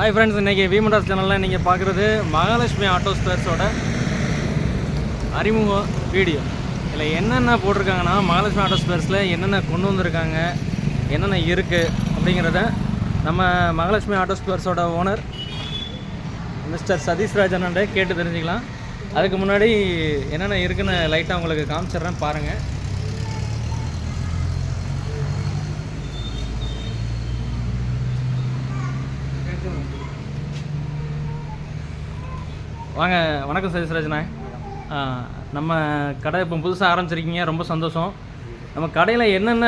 Hi friends, இன்றைக்கி விமண்டாஸ் சேனலில் நீங்கள் பார்க்குறது மகாலட்சுமி ஆட்டோ ஸ்பேர்ஸோட அறிமுக வீடியோ. இதில் என்னென்ன போட்டிருக்காங்கன்னா, மகாலட்சுமி ஆட்டோ ஸ்பேர்ஸில் என்னென்ன கொண்டு வந்திருக்காங்க, என்னென்ன இருக்குது அப்படிங்கிறத நம்ம மகாலட்சுமி ஆட்டோ ஸ்பேர்ஸோட ஓனர் மிஸ்டர் சதீஷ் ராஜனோட கேட்டு தெரிஞ்சுக்கலாம். அதுக்கு முன்னாடி என்னென்ன இருக்குன்னு லைட்டாக உங்களுக்கு காமிச்சிட்றேன், பாருங்கள். வாங்க. வணக்கம் சதீஷ் ராஜனா. நம்ம கடை இப்போ புதுசாக ஆரம்பிச்சிருக்கீங்க, ரொம்ப சந்தோஷம். நம்ம கடையில் என்னென்ன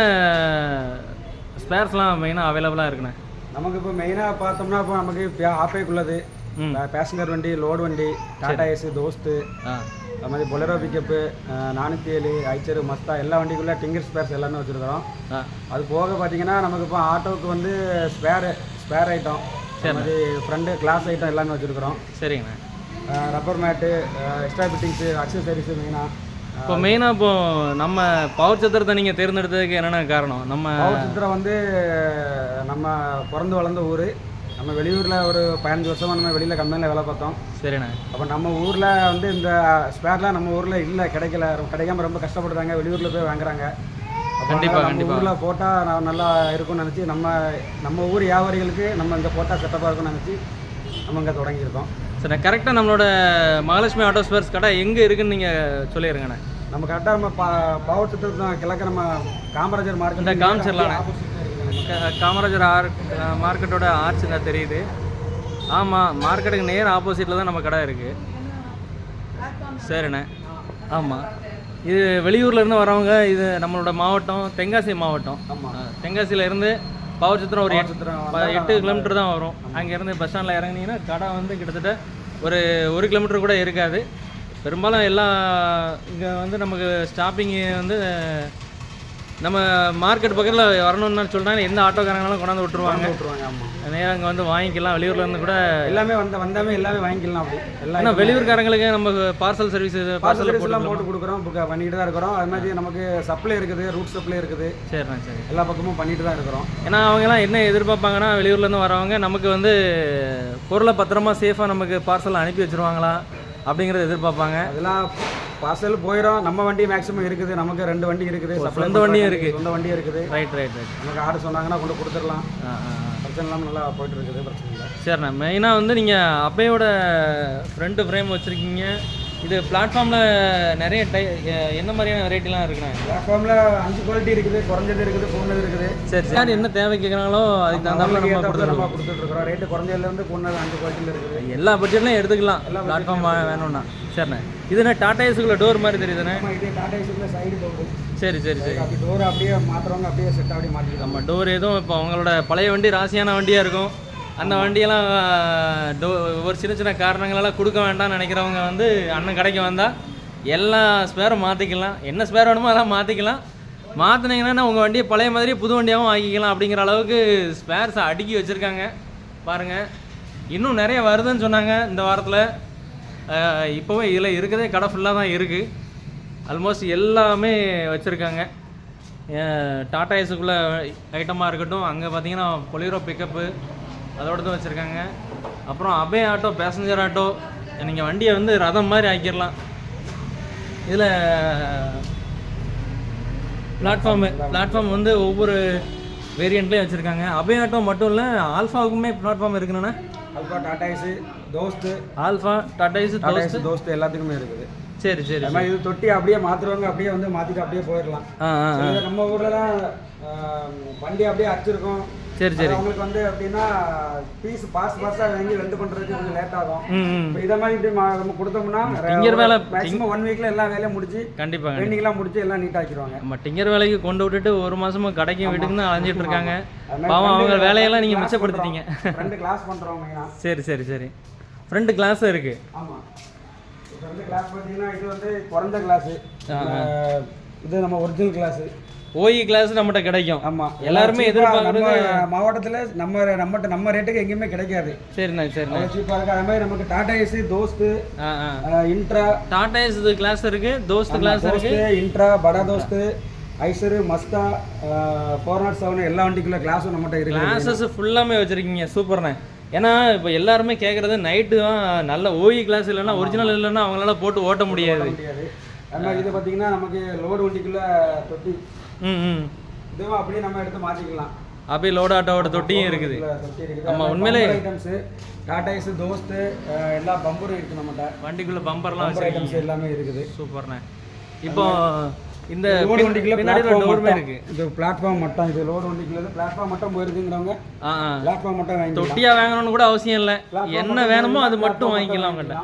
ஸ்பேர்ஸ்லாம் மெயினாக அவைலபிளாக இருக்குண்ணே? நமக்கு இப்போ மெயினாக பார்த்தோம்னா, இப்போ நமக்கு ஆப்பேக்குள்ளது பேசஞ்சர் வண்டி, லோடு வண்டி, டாடா ஏசி, தோஸ்து, அது மாதிரி பொலரோ பிக்கப்பு, 407, ஐச்சரு, மஸ்தா, எல்லா வண்டிக்குள்ளே டிங்கர் ஸ்பேர்ஸ் எல்லாமே வச்சுருக்கிறோம். அது போக பார்த்தீங்கன்னா, நமக்கு இப்போ ஆட்டோவுக்கு வந்து ஸ்பேர் ஐட்டம், அது மாதிரி ஃப்ரண்ட் கிளாஸ் ஐட்டம் எல்லாமே வச்சுருக்கிறோம். சரிங்கண்ணா. ரப்பர் மேட்டு, எக்ஸ்ட்ரா ஃபிட்டிங்ஸு, அக்சசரிஸு மெயினாக. இப்போ நம்ம பவர் சத்திரத்தை நீங்கள் தேர்ந்தெடுத்ததுக்கு என்னென்ன காரணம்? நம்ம பவர் சத்திரம் வந்து நம்ம பிறந்து வளர்ந்த ஊர். நம்ம வெளியூரில் ஒரு 15 வருஷமாக நம்ம வெளியில் கம்பெனியில் வேலை பார்த்தோம். சரிண்ணே. அப்போ நம்ம ஊரில் வந்து இந்த ஸ்பேர்லாம் நம்ம ஊரில் இல்லை, கிடைக்காம ரொம்ப கஷ்டப்படுறாங்க, வெளியூரில் போய் வாங்குறாங்க. கண்டிப்பாக ஊரில் போட்டால் நல்லா இருக்கும்னு நினச்சி நம்ம ஊர் வியாபாரிகளுக்கு நம்ம இந்த போட்டால் செட்டப்பாக இருக்கும்னு நினச்சி நம்ம இங்கே தொடங்கியிருக்கோம். சரி, கரெக்டாக நம்மளோட மகாலட்சுமி ஆட்டோ ஸ்பேர்ஸ் கடை எங்கே இருக்குதுன்னு நீங்கள் சொல்லிடுங்கண்ணே. நம்ம கரெக்டாக நம்ம பவர் சத்திரத்தில் கிழக்க நம்ம காமராஜர் மார்க்கெட் காமிச்சிடலாண்ணே. காமராஜர் மார்க்கெட்டோட ஆர்ச் தான் தெரியுது. ஆமாம், மார்க்கெட்டுக்கு நேர் ஆப்போசிட்டில் தான் நம்ம கடை இருக்குது. சரிண்ணே. ஆமாம், இது வெளியூர்லேருந்து வரவங்க, இது நம்மளோட மாவட்டம் தென்காசி மாவட்டம். தென்காசியிலேருந்து பவர் சத்திரம் ஒரு 8 கிலோமீட்டர் தான் வரும். அங்கேருந்து பஸ் ஸ்டாண்டில் இறங்குனீங்கன்னா கடை வந்து கிட்டத்தட்ட ஒரு 1 கிலோமீட்டர் கூட இருக்காது. பெரும்பாலும் எல்லாம் இங்கே வந்து நமக்கு ஸ்டாப்பிங்கு வந்து நம்ம மார்க்கெட் பக்கத்தில் வரணும்னு சொல்லிட்டாங்க, எந்த ஆட்டோக்காரங்களாலும் கொண்டாந்து விட்டுருவாங்க. நேராக அங்கே வந்து வாங்கிக்கலாம். வெளியூர்லேருந்து கூட எல்லாமே வந்தாமே எல்லாமே வாங்கிக்கலாம். அப்படி எல்லாம் வெளியூர்காரங்களுக்கு நம்ம பார்சல் சர்வீஸ் எல்லாம் போட்டு கொடுக்குறோம், பண்ணிட்டு தான் இருக்கிறோம். அது மாதிரி நமக்கு சப்ளை இருக்குது, ரூட் சப்ளை இருக்குது. சரிண்ணா. சரி, எல்லா பக்கமும் பண்ணிட்டு தான் இருக்கிறோம். ஏன்னா அவங்கெல்லாம் என்ன எதிர்பார்ப்பாங்கன்னா, வெளியூர்லேருந்து வரவங்க நமக்கு வந்து பொருளை பத்திரமா சேஃபாக நமக்கு பார்சல் அனுப்பி வச்சுருவாங்களா அப்படிங்கிறத எதிர்பார்ப்பாங்க. அதெல்லாம் பார்சல் போயிடும். நம்ம வண்டி மேக்ஸிமம் இருக்குது, நமக்கு 2 வண்டி இருக்குது, சொந்த வண்டியும் இருக்குது. சொந்த வண்டியும் இருக்குது. ரைட். நமக்கு ஆர்டர் சொன்னாங்கன்னா கொண்டு கொடுத்துடலாம். பிரச்சனை இல்லாமல் நல்லா போயிட்டு இருக்குது, பிரச்சனை இல்லை. சரிண்ணா. மெயினாக வந்து நீங்கள் அப்பையோட ஃப்ரண்ட் ஃப்ரேம் வச்சுருக்கீங்க. இது பிளாட்ஃபார்மில் நிறைய என்ன மாதிரியான வெரைட்டிலாம் இருக்குண்ணா? பிளாட்ஃபார்மில் 5 குவாலிட்டி இருக்குது, குறைஞ்சது இருக்குது, கூடுனது இருக்குது. சரி, என்ன தேவை கேட்குறாங்களோ அதுக்கு தகுந்த மாதிரி நம்ம கொடுத்துட்ருக்குறோம். ரேட்டு குறைஞ்சதுலேருந்து கூடுனது 5 குவாலிட்டியில் இருக்குது. எல்லா பட்ஜெட்லையும் எடுத்துக்கலாம், எல்லா பிளாட்ஃபார்ம் வேணும்னா. சரிண்ணே. இதுனா டாடா ஏஸுக்குள்ள டோர் மாதிரி தெரியுதுண்ணே. இது டாடா ஏஸுக்குள்ள சைடு டோர். சரி. அப்படி டோர் அப்படியே மாற்றுறவங்க அப்படியே செட் அப்படியே மாற்றிக்கலாம். நம்ம டோர் எதுவும் இப்போ அவங்களோட பழைய வண்டி ராசியான வண்டியாக இருக்கும், அந்த வண்டியெல்லாம் ஒரு சின்ன காரணங்களெல்லாம் கொடுக்க வேண்டாம்னு நினைக்கிறவங்க வந்து அண்ணன் கடைக்கு வந்தால் எல்லா ஸ்பேரும் மாற்றிக்கலாம். என்ன ஸ்பேர் வேணுமோ அதெல்லாம் மாற்றிக்கலாம். மாற்றினீங்கன்னா உங்கள் வண்டியை பழைய மாதிரியே புது வண்டியாகவும் ஆக்கிக்கலாம். அப்படிங்கிற அளவுக்கு ஸ்பேர்ஸை அடுக்கி வச்சுருக்காங்க பாருங்கள். இன்னும் நிறைய வருதுன்னு சொன்னாங்க இந்த வாரத்தில். இப்போவே இதில் இருக்கிறதே கடை ஃபுல்லாக தான் இருக்குது. ஆல்மோஸ்ட் எல்லாமே வச்சுருக்காங்க. டாடா ஏஸுக்குள்ளே ஐட்டமாக இருக்கட்டும், அங்கே பார்த்தீங்கன்னா பொலிரோ பிக்கப்பு அதோடு தான் வச்சுருக்காங்க. அப்புறம் அபே ஆட்டோ, பேசஞ்சர் ஆட்டோ, நீங்கள் வண்டியை வந்து ரதம் மாதிரி ஆக்கிடலாம். இதில் பிளாட்ஃபார்ம் வந்து ஒவ்வொரு வேரியண்ட்லேயும் வச்சுருக்காங்க. அபே ஆட்டோ மட்டும் இல்லை, ஆல்ஃபாவுக்குமே பிளாட்ஃபார்ம் இருக்குண்ணா. Alpha, Tata Ace, Dost, Alpha, Tata Ace, Dost எல்லாத்துக்குமே இருக்குது. சரி. அது மாதிரி இது தொட்டி அப்படியே மாற்றுறவங்க அப்படியே வந்து மாற்றிட்டு அப்படியே போயிடலாம். நம்ம ஊரில் தான் வண்டி அப்படியே அடிச்சிருக்கோம். சரி. அவங்களுக்கு வந்து அப்படின்னா பாஸாக வாங்கி ரெண்டு பண்ணுறதுக்கு கொஞ்சம் லேட் ஆகும். இப்போ இதை மாதிரி இப்படி நம்ம கொடுத்தோம்னா மேக்ஸிமம் 1 வீக்கில் எல்லா வேலையும் முடிச்சு, கண்டிப்பாக பெயிண்டிங்லாம் முடிச்சு எல்லாம் நீட்டாக ஆக்கிடுவாங்க. நம்ம டிங்கர் வேலைக்கு கொண்டு விட்டுட்டு 1 மாதமாக கடைக்கும் வீட்டுக்கு தான் அலைஞ்சிட்டு இருக்காங்க. பாவம், அவங்க வேலையெல்லாம் நீங்கள் மிச்சப்படுத்திட்டீங்க. ஃப்ரெண்டு கிளாஸ் பண்ணுறவங்க. சரி. ஃப்ரெண்டு கிளாஸும் இருக்குது. ஆமாம், ஃப்ரெண்டு கிளாஸ் பார்த்தீங்கன்னா இது வந்து குறைஞ்ச கிளாஸு, இது நம்ம ஒரிஜினல் கிளாஸு. ஓஇ கிளாஸ் நம்மகிட்ட கிடைக்கும். ஆமாம், எல்லாருமே எதிர்பார்க்குறது மாவட்டத்தில் நம்ம ரேட்டுக்கு எங்கேயுமே கிடைக்காது. சரிண்ணா. சீப்பாக இருக்குது. அது மாதிரி நமக்கு Tata Ace, Dost, Intra, Tata Ace class இருக்குது, தோஸ்து கிளாஸ் இருக்குது, இன்ட்ரா, படா தோஸ்து, ஐசரு, மஸ்தா, 407 எல்லா வண்டிக்குள்ள கிளாஸும் நம்மகிட்ட இருக்குது. கிளாஸஸ் ஃபுல்லாமே வச்சுருக்கீங்க. சூப்பர்ண்ணே. ஏன்னா இப்போ எல்லாருமே கேட்குறது நைட்டு தான் நல்ல ஓஇ கிளாஸ் இல்லைன்னா ஒரிஜினல் இல்லைன்னா அவங்களால போட்டு ஓட்ட முடியாது. அது மாதிரி இது பார்த்தீங்கன்னா நமக்கு லோடு வண்டிக்குள்ள தொட்டி இதுவும் அப்படியே நம்ம எடுத்து மாற்றிக்கலாம். அப்படியே லோடு ஆட்டோவோட தொட்டியும் இருக்குது. ஆமாம் உண்மையிலே ஐட்டம்ஸு டாடா ஏஸ் தோஸ்து எல்லா பம்பரும் இருக்குது நம்மகிட்ட. வண்டிக்குள்ளே பம்பர்லாம் ஐட்டம்ஸ் எல்லாமே இருக்குது. சூப்பர்ண்ணே. இப்போ இந்த லோடு வண்டிக்குள்ள பிளாட்ஃபார்ம் இருக்கு. இது பிளாட்ஃபார்ம் மட்டும் இது லோடு வண்டிக்குள்ள பிளாட்ஃபார்ம் மட்டும் போயிருக்குங்கிறவங்க பிளாட்ஃபார்ம் மட்டும் வாங்கி தொட்டியா வாங்கணும்னு கூட அவசியம் இல்லை. என்ன வேணுமோ அது மட்டும் வாங்கிக்கலாம் அவங்கள்ட்ட.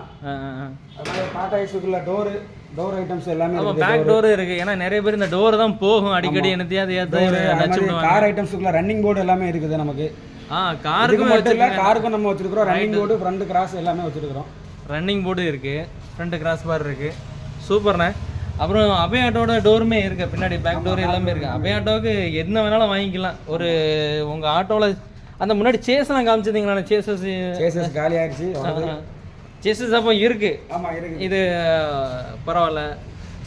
அதனால டாடா ஏஸுக்குள்ள டோர் ஐட்டம்ஸ் எல்லாமே இருக்கு. பேக் டோர் இருக்கு. ஏன்னா நிறைய பேர் இந்த டோர் தான் போகும் அடிக்கடி என்னத்தையாவது. கார் ஐட்டம்ஸ்க்குள்ள ரன்னிங் போர்டு எல்லாமே இருக்குது நமக்கு. காருக்கும் மட்டும் இல்லை, காருக்கும் நம்ம வச்சிருக்கிறோம் ரன்னிங் போர்டு, ஃப்ரண்ட் கிராஸ் எல்லாமே வச்சிருக்கிறோம். ரன்னிங் போர்டு இருக்கு, ஃப்ரண்ட் கிராஸ் பார் இருக்கு. சூப்பர்ண்ணே. அப்புறம் அபே ஆட்டோட டோருமே இருக்கு, பின்னாடி பேக் டோர் எல்லாமே இருக்கு. அபே ஆட்டோவுக்கு என்ன வேணாலும் வாங்கிக்கலாம். ஒரு உங்க ஆட்டோவில் அந்த முன்னாடி சேஸ்லாம் காமிச்சிருந்தீங்களா? சேசஸ் காலி ஆயிடுச்சு. சேசஸ் அப்போ இருக்கு. ஆமாம் இருக்கு. இது பரவாயில்ல,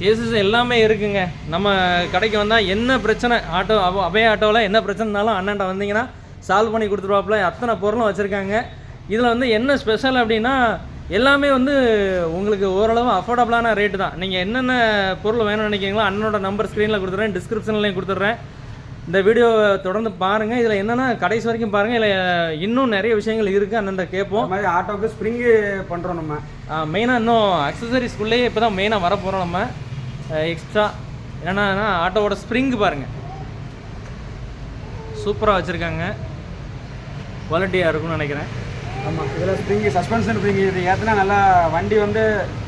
சேசஸ் எல்லாமே இருக்குங்க. நம்ம கடைக்கு வந்தால் என்ன பிரச்சனை ஆட்டோ அபே ஆட்டோவில் என்ன பிரச்சனைனாலும் அண்ணன்ட்ட வந்தீங்கன்னா சால்வ் பண்ணி கொடுத்துருவாப்புல. அத்தனை பொருளும் வச்சுருக்காங்க. இதில் வந்து என்ன ஸ்பெஷல் அப்படின்னா எல்லாமே வந்து உங்களுக்கு ஓரளவு அஃபோர்டபுளான ரேட்டு தான். நீங்கள் என்னென்ன பொருள் வேணும்னு நினைக்கிறீங்களோ அண்ணனோட நம்பர் ஸ்க்ரீனில் கொடுத்துட்றேன், டிஸ்கிரிப்ஷன்லையும் கொடுத்துட்றேன். இந்த வீடியோவை தொடர்ந்து பாருங்கள். இதில் என்னென்னா கடைசி வரைக்கும் பாருங்கள். இதில் இன்னும் நிறைய விஷயங்கள் இருக்குது, அண்ணன்ட்ட கேட்போம். மாதிரி ஆட்டோவுக்கு ஸ்ப்ரிங்கு பண்ணுறோம் நம்ம. மெயினாக இன்னும் அக்சசரிஸ்குள்ளேயே இப்போ தான் மெயினாக வரப்போகிறோம் நம்ம. எக்ஸ்ட்ரா என்னென்னா ஆட்டோவோட ஸ்ப்ரிங்கு பாருங்கள், சூப்பராக வச்சுருக்காங்க. குவாலிட்டியாக இருக்கும்னு நினைக்கிறேன். ஆமாம், இதில் ஸ்ப்ரிங்கு சஸ்பென்ஷன் ஸ்ப்ரிங்கு இது ஏற்றினா நல்லா வண்டி வந்து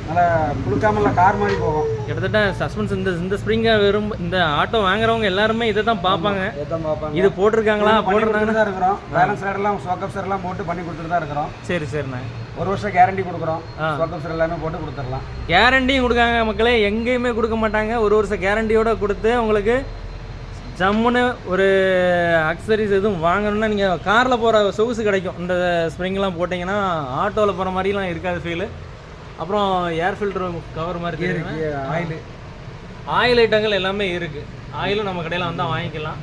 நல்லா குளுக்காமல் கார் மாதிரி போகும். கிட்டத்தட்ட சஸ்பென்ஸ் இந்த ஸ்ப்ரிங்கை இந்த ஆட்டோ வாங்குறவங்க எல்லாருமே இதை தான் பார்ப்பாங்க. இது போட்டிருக்காங்களா போட்டிருந்தாங்க தான் இருக்கிறோம். பேலன்ஸ் ரேடெல்லாம் ஷோக்கப் எல்லாம் போட்டு பண்ணி கொடுத்துட்டு தான் இருக்கிறோம். சரி சரிண்ணே. 1 வருஷம் கேரண்டி கொடுக்குறோம். ஷோக்கப் எல்லாமே போட்டு கொடுத்துடலாம். கேரண்டியும் கொடுக்காங்க மக்களே, எங்கேயுமே கொடுக்க மாட்டாங்க. 1 வருஷம் கேரண்டியோட கொடுத்து உங்களுக்கு ஜம்முன்னு ஒரு அக்சசரிஸ் எதுவும் வாங்கணும்னா நீங்கள் காரில் போகிற சொகுசு கிடைக்கும். இந்த ஸ்ப்ரிங்லாம் போட்டிங்கன்னா ஆட்டோவில் போகிற மாதிரிலாம் இருக்காது ஃபீலு. அப்புறம் ஏர் ஃபில்டர் கவர் மாதிரி இருக்குது. ஆயில் ஐட்டங்கள் எல்லாமே இருக்குது. ஆயிலும் நம்ம கடையில் வந்தால் வாங்கிக்கலாம்.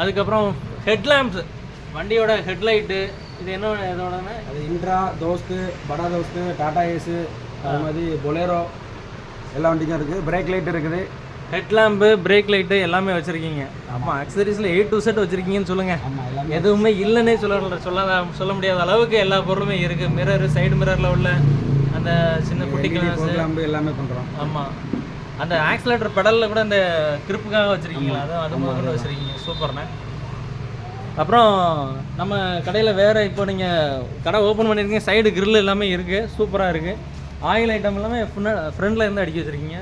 அதுக்கப்புறம் ஹெட்லாம்ப்ஸ், வண்டியோட ஹெட்லைட்டு, இது என்ன இதோடனே அது இன்ட்ரா தோஸ்து, படா தோஸ்து, டாடா ஏஸு, அது மாதிரி பொலேரோ எல்லா வண்டிக்கும் இருக்குது. பிரேக் லைட் இருக்குது. ஹெட்லாம்பு, பிரேக் லைட்டு எல்லாமே வச்சுருக்கீங்க. ஆமாம், அக்சசரிஸில் A to Z வச்சுருக்கீங்கன்னு சொல்லுங்கள். எதுவுமே இல்லைன்னே சொல்ல முடியாத அளவுக்கு எல்லா பொருளுமே இருக்குது. மிரரு, சைடு மிரரில் உள்ள அந்த சின்ன குட்டி கிளாஸ் எல்லாமே பண்ணுறோம். ஆமாம், அந்த ஆக்சிலேட்டர் பெடலில் கூட அந்த கிரிப்புக்காக வச்சுருக்கீங்களா? அது முதல்ல வச்சுருக்கீங்க. சூப்பர்ண்ணே. அப்புறம் நம்ம கடையில் வேறு இப்போ நீங்கள் கடை ஓப்பன் பண்ணியிருக்கீங்க, சைடு கிரில் எல்லாமே இருக்குது, சூப்பராக இருக்குது. ஆயில் ஐட்டம் எல்லாமே ஃப்ரண்ட்டில் இருந்து அடிக்க வச்சுருக்கீங்க.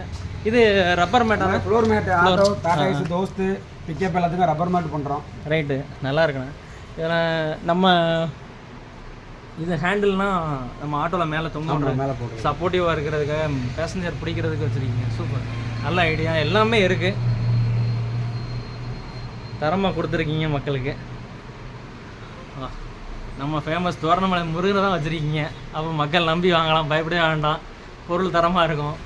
இது ரப்பர் மேட்டான floor mat. Auto Tata Ace Dost pickup எல்லாத்துக்கும் ரப்பர் மேட் பண்ணுறோம். ரைட்டு, நல்லா இருக்குண்ணே. இதில் நம்ம இது ஹேண்டில்னால் நம்ம ஆட்டோவில் மேலே தொங்க மேலே போட்டு சப்போர்ட்டிவாக இருக்கிறதுக்காக பேசஞ்சர் பிடிக்கிறதுக்கு வச்சுருக்கீங்க. சூப்பர், நல்ல ஐடியா. எல்லாமே இருக்குது, தரமாக கொடுத்துருக்கீங்க மக்களுக்கு. நம்ம ஃபேமஸ் தோரணமலை முருகனை தான் வச்சுருக்கீங்க. அப்போ மக்கள் நம்பி வாங்கலாம், பயப்படவே வேண்டாம். பொருள் தரமாக இருக்கும்.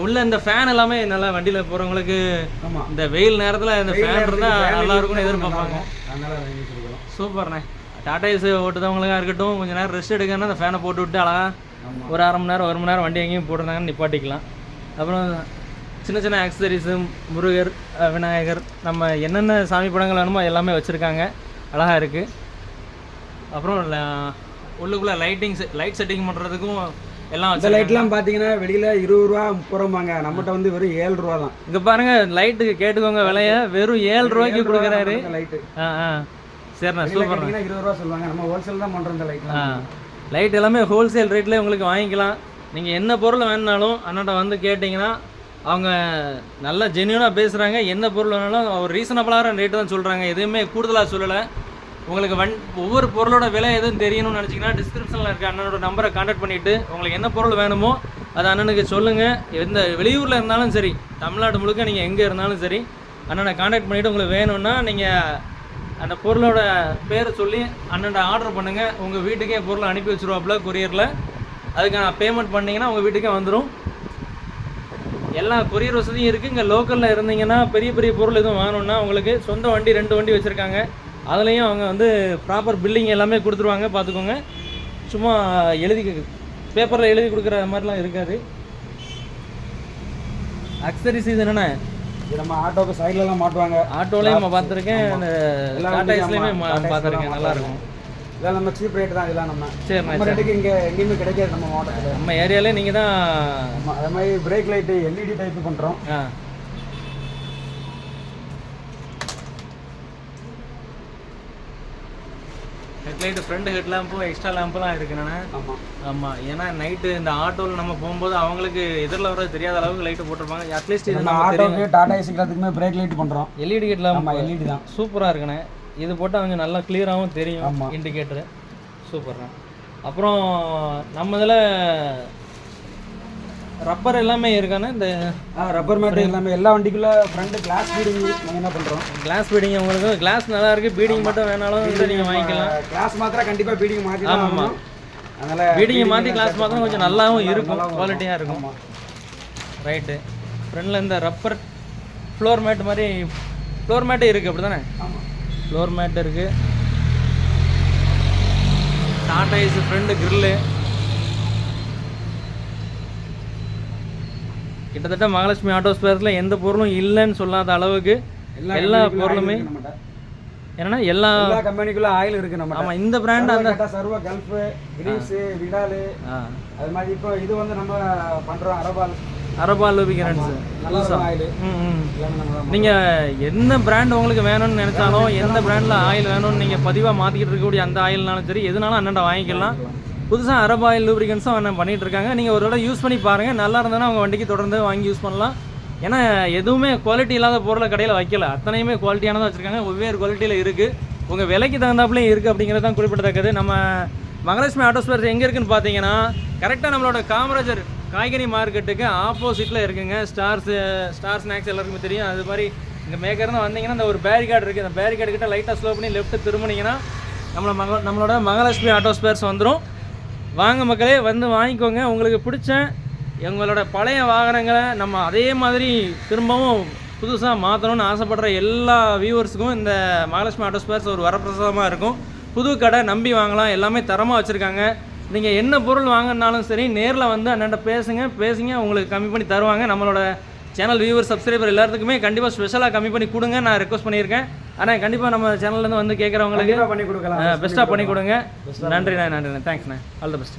உள்ள இந்த ஃபேன் எல்லாமே நல்லா வண்டியில் போகிறவங்களுக்கு இந்த வெயில் நேரத்தில் இந்த ஃபேன் இருந்தால் நல்லா இருக்கும்னு எதிர்பார்ப்பாங்க. சூப்பர்ண்ணே. டாடா ஏஸ் ஓட்டுறவங்களுக்காக இருக்கட்டும், கொஞ்சம் நேரம் ரெஸ்ட் எடுக்கணும்னா அந்த ஃபேனை போட்டு விட்டு அழகாக ஒரு 1/2 மணி நேரம் 1 மணி நேரம் வண்டி எங்கேயும் போட்டிருந்தாங்கன்னு நிப்பாட்டிக்கலாம். அப்புறம் சின்ன சின்ன ஆக்சசரிஸு, முருகர், விநாயகர், நம்ம என்னென்ன சாமி படங்கள் வேணுமோ எல்லாமே வச்சுருக்காங்க, அழகாக இருக்குது. அப்புறம் உள்ளுக்குள்ளே லைட் செட்டிங் பண்ணுறதுக்கும் எல்லாம். இந்த லைட்லாம் பார்த்தீங்கன்னா வெளியில் 20 ரூபா 30 ரூபாங்க, நம்மகிட்ட வந்து வெறும் 7 ரூபா தான். இங்கே பாருங்கள், லைட்டுக்கு கேட்டுக்கோங்க விலையை, வெறும் 7 ரூபாய்க்கு கொடுக்குறாரு லைட்டு. சரிண்ணா, சூப்பர். 20 ரூபா சொல்லுவாங்க, நம்ம ஹோல்சேல் தான் பண்ணுறோம். இந்த லைட்லாம் லைட் எல்லாமே ஹோல்சேல் ரேட்டில் உங்களுக்கு வாங்கிக்கலாம். நீங்கள் என்ன பொருள் வேணுனாலும் அண்ணாட்ட வந்து கேட்டிங்கன்னா அவங்க நல்லா ஜென்யூனாக பேசுகிறாங்க. என்ன பொருள் வேணாலும் ஒரு ரீசனபிளான ரேட்டு தான் சொல்கிறாங்க, எதுவுமே கூடுதலாக சொல்லலை. உங்களுக்கு ஒவ்வொரு பொருளோட விலை எதுவும் தெரியணும்னு நினச்சிங்கன்னா டிஸ்கிரிப்ஷனில் இருக்க அண்ணனோட நம்பரை கான்டாக்ட் பண்ணிவிட்டு உங்களுக்கு என்ன பொருள் வேணுமோ அதை அண்ணனுக்கு சொல்லுங்கள். எந்த வெளியூரில் இருந்தாலும் சரி, தமிழ்நாடு முழுக்க நீங்கள் எங்கே இருந்தாலும் சரி, அண்ணனை கான்டாக்ட் பண்ணிவிட்டு உங்களுக்கு வேணும்னா நீங்கள் அந்த பொருளோட பேரை சொல்லி அண்ணன்ட்ட ஆர்டர் பண்ணுங்கள். உங்கள் வீட்டுக்கே பொருளை அனுப்பி வச்சுருவாப்புல கொரியரில். அதுக்கான பேமெண்ட் பண்ணிங்கன்னா உங்கள் வீட்டுக்கே வந்துடும். எல்லா கொரியர் வசதியும் இருக்குது. இங்கே லோக்கலில் இருந்தீங்கன்னா பெரிய பெரிய பொருள் எதுவும் வாங்கணுன்னா உங்களுக்கு சொந்த வண்டி 2 வண்டி வச்சுருக்காங்க. அதுலேயும் அவங்க வந்து ப்ராப்பர் பில்லிங் எல்லாமே கொடுத்துருவாங்க, பார்த்துக்கோங்க. சும்மா எழுதி பேப்பரில் எழுதி கொடுக்குற மாதிரிலாம் இருக்காது. அக்சரிஸ் இது என்னென்ன இது நம்ம ஆட்டோக்கு சைட்லலாம் மாட்டுவாங்க. ஆட்டோலையும் நம்ம பார்த்துருக்கேன், அந்த டாடா ஏஸ்லையுமே பார்த்துருக்கேன், நல்லாயிருக்கும். இதெல்லாம் நம்ம சீப் ரேட் தான். இதெல்லாம் நம்ம சரிண்ணா, நம்ம ரேட்டுக்கு இங்கே எங்கேயுமே கிடைக்காது நம்ம மாவட்டத்தில். நம்ம ஏரியாவிலே நீங்கள் தான். அதே மாதிரி பிரேக் லைட்டு எல்இடி டைப்பு பண்ணுறோம். ஹெட்லைட்டு ஃப்ரண்ட் ஹெட் லேம்பும் எக்ஸ்ட்ரா லேம்பெலாம் இருக்குண்ணே. ஆமாம் ஆமாம், ஏன்னா நைட்டு இந்த ஆட்டோவில் நம்ம போகும்போது அவங்களுக்கு எதிரில் வர்றது தெரியாத அளவுக்கு லைட்டு போட்டிருப்பாங்க. அட்லீஸ்ட் இது நம்ம ஆட்டோக்கு டாடா ஏசி எல்லாத்துக்குமே பிரேக் லைட் பண்ணுறோம். LED head lamp. ஆமாம், எல்இடி தான். சூப்பராக இருக்குண்ணே. இது போட்டால் கொஞ்சம் நல்லா கிளியராகவும் தெரியும் இண்டிகேட்டரு. சூப்பர்ண்ணே. அப்புறம் நம்ம இதில் ரப்பர் எல்லாமே இருக்கானே. இந்த ரப்பர் மேட் எல்லாமே எல்லா வண்டிக்குள்ள ஃப்ரண்ட் கிளாஸ் பீடிங் நம்ம என்ன பண்ணுறோம். கிளாஸ் பீடிங் உங்களுக்கு கிளாஸ் நல்லா இருக்குது. பீடிங் மட்டும் வேணாலும் வந்து நீங்கள் வாங்கிக்கலாம். கிளாஸ் மாத்திரம் கண்டிப்பாக பீடிங் மாற்றி. ஆமாம், அதனால் பீடிங்கை மாற்றி கிளாஸ் மாத்திரம் கொஞ்சம் நல்லாவும் இருக்கும், குவாலிட்டியாக இருக்கும். ரைட்டு. ஃப்ரண்டில் இந்த ரப்பர் ஃப்ளோர் மேட் மாதிரி ஃப்ளோர் மேட்டே இருக்குது, அப்படி தானே? ஆமாம், ஃப்ளோர் மேட் இருக்குது. Tata AC front grill. கிட்டத்தட்ட மகாலட்சுமி ஆட்டோ ஸ்பேர்ஸில் எந்த பொருளும் இல்லைன்னு சொல்லாத அளவுக்கு எல்லா பொருளுமே என்னன்னா எல்லா கம்பெனிக்குள்ள ஆயில் இருக்கு நம்ம. ஆமாம், இந்த பிராண்ட் அந்த சர்வ கல்ஃப், கிரீஸ், விடாலு, அது மாதிரி. இப்போ இது வந்து நம்ம பண்ணுறோம் அரபால் லூபிகரன்ஸ். நீங்கள் என்ன பிராண்ட் உங்களுக்கு வேணும்னு நினச்சாலும், எந்த பிராண்டில் ஆயில் வேணும்னு நீங்கள் பதிவாக மாற்றிக்கிட்டு இருக்கக்கூடிய அந்த ஆயில்னாலும் சரி, எதுனாலும் அண்ணன்ட்ட வாங்கிக்கலாம். புதுசாக அரப் ஆயில் லூப்ரிகன்ஸும் என்ன பண்ணிகிட்டு இருக்காங்க. நீங்கள் ஒரு தடவை யூஸ் பண்ணி பாருங்கள், நல்லா இருந்ததுன்னா உங்கள் வண்டிக்கு தொடர்ந்து வாங்கி யூஸ் பண்ணலாம். ஏன்னா எதுவுமே குவாலிட்டி இல்லாத பொருளை கடையில் வைக்கல, அத்தனையுமே குவாலிட்டியானதாக வச்சுருக்காங்க. வெவ்வேறு குவாலிட்டியில் இருக்குது, உங்கள் விலைக்கு தகுந்தாப்புலேயும் இருக்குது அப்படிங்கிறது தான் குறிப்பிடத்தக்கது. நம்ம மகாலட்சுமி ஆட்டோ ஸ்பேர்ஸ் எங்கே இருக்குதுன்னு பார்த்தீங்கன்னா, கரெக்டாக நம்மளோட காமராஜர் காய்கறி மார்க்கெட்டுக்கு ஆப்போசிட்டில் இருக்குங்க. ஸ்டார் ஸ்நாக்ஸ் எல்லாருக்குமே தெரியும். அது மாதிரி இங்கே மேக்கர்னு வந்தீங்கன்னா இந்த ஒரு பேரிகார்டு இருக்குது. அந்த பேரிகார்டு கிட்ட லைட்டாக ஸ்லோ பண்ணி லெஃப்ட்டு திரும்பினீங்கன்னா நம்மளோட மகாலட்சுமி ஆட்டோ ஸ்பேர்ஸ் வந்துடும். வாங்க மக்களே, வந்து வாங்கிக்கோங்க. உங்களுக்கு பிடிச்ச எங்களோட பழைய வாகனங்களை நம்ம அதே மாதிரி திரும்பவும் புதுசாக மாற்றணும்னு ஆசைப்படுற எல்லா வியூவர்ஸுக்கும் இந்த மகாலட்சுமி ஆட்டோ ஸ்பேர்ஸ் ஒரு வரப்பிரசாதமாக இருக்கும். புது கடை, நம்பி வாங்கலாம், எல்லாமே தரமாக வச்சுருக்காங்க. நீங்கள் என்ன பொருள் வாங்கினாலும் சரி, நேரில் வந்து அண்ணன்ட்ட பேசுங்க, உங்களுக்கு கம்மி பண்ணி தருவாங்க. நம்மளோட சேனல் வியூவர் சப்ஸ்கிரைபர் எல்லாத்துக்குமே கண்டிப்பாக ஸ்பெஷலாக கம்மி பண்ணி கொடுங்க, நான் ரெக்வஸ்ட் பண்ணியிருக்கேன். ஆனால் கண்டிப்பாக நம்ம சேனல்லேருந்து வந்து கேட்குறவங்களுக்கு பண்ணி கொடுக்கலாம், பெஸ்ட்டாக பண்ணி கொடுங்க. நன்றிண்ணா, தேங்க்ஸ்ண்ணா, ஆல் த பெஸ்ட்.